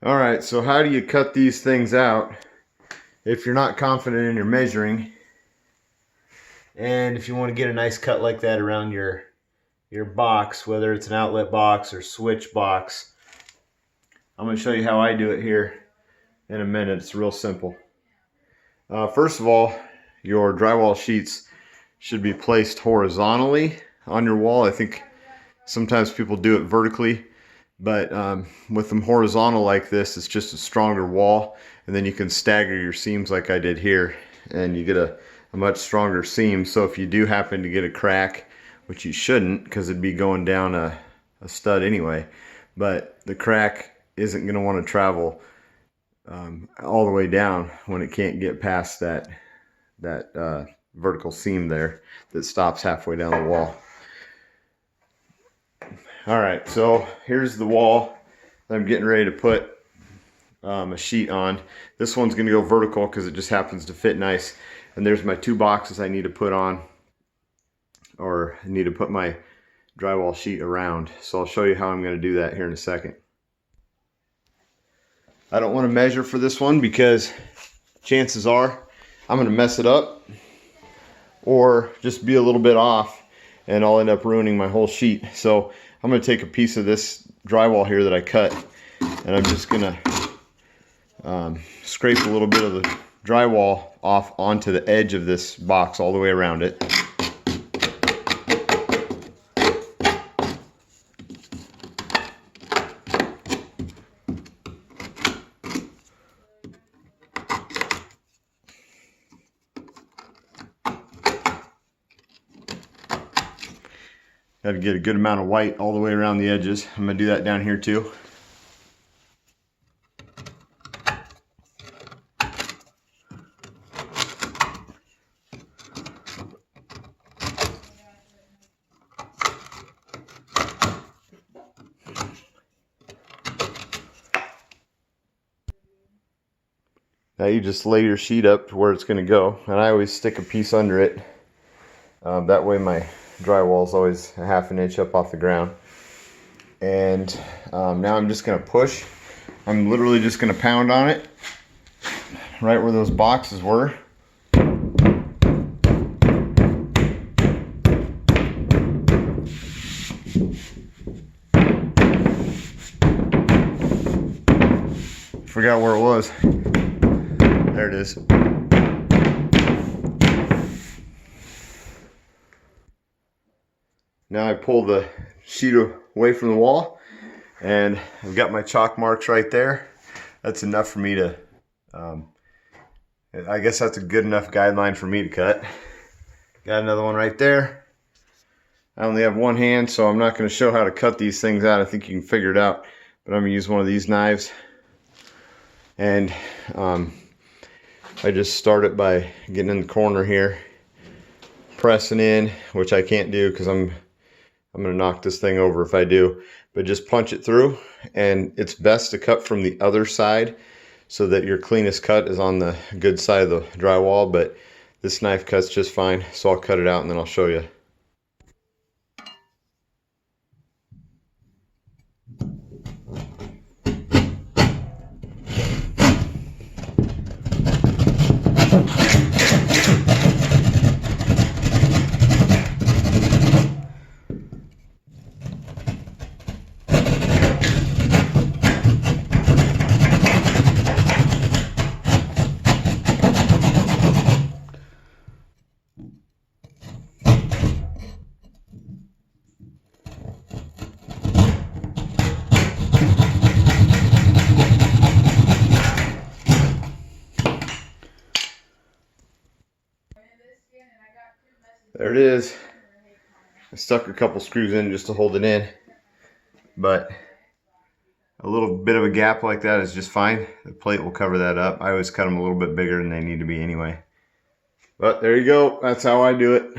All right, so how do you cut these things out if you're not confident in your measuring? And if you want to get a nice cut like that around your box, whether it's an outlet box or switch box, I'm going to show you how I do it here in a minute. It's real simple. First of all, your drywall sheets should be placed horizontally on your wall. I think sometimes people do it vertically, but with them horizontal like this, it's just a stronger wall, and then you can stagger your seams like I did here, and you get a much stronger seam. So if you do happen to get a crack, which you shouldn't because it'd be going down a stud anyway, but the crack isn't going to want to travel all the way down when it can't get past that vertical seam there that stops halfway down the wall. All right, so here's the wall that I'm getting ready to put a sheet on. This one's going to go vertical because it just happens to fit nice. And there's my two boxes I need to put on, or I need to put my drywall sheet around. So I'll show you how I'm going to do that here in a second. I don't want to measure for this one because chances are I'm going to mess it up or just be a little bit off, and I'll end up ruining my whole sheet. So I'm going to take a piece of this drywall here that I cut, and I'm just going to scrape a little bit of the drywall off onto the edge of this box all the way around it. Got to get a good amount of white all the way around the edges. I'm going to do that down here too. Now you just lay your sheet up to where it's going to go, and I always stick a piece under it. That way my drywall is always a half an inch up off the ground. And now I'm just going to push. I'm literally just going to pound on it right where those boxes were. Forgot where it was. There it is. Now I pull the sheet away from the wall, and I've got my chalk marks right there. That's enough for me to, I guess that's a good enough guideline for me to cut. Got another one right there. I only have one hand, so I'm not going to show how to cut these things out. I think you can figure it out, but I'm going to use one of these knives. And I just start it by getting in the corner here, pressing in, which I can't do because I'm going to knock this thing over if I do, but just punch it through. And it's best to cut from the other side so that your cleanest cut is on the good side of the drywall, but this knife cuts just fine, so I'll cut it out and then I'll show you. There it is. I stuck a couple screws in just to hold it in, but a little bit of a gap like that is just fine. The plate will cover that up. I always cut them a little bit bigger than they need to be anyway. But there you go. That's how I do it.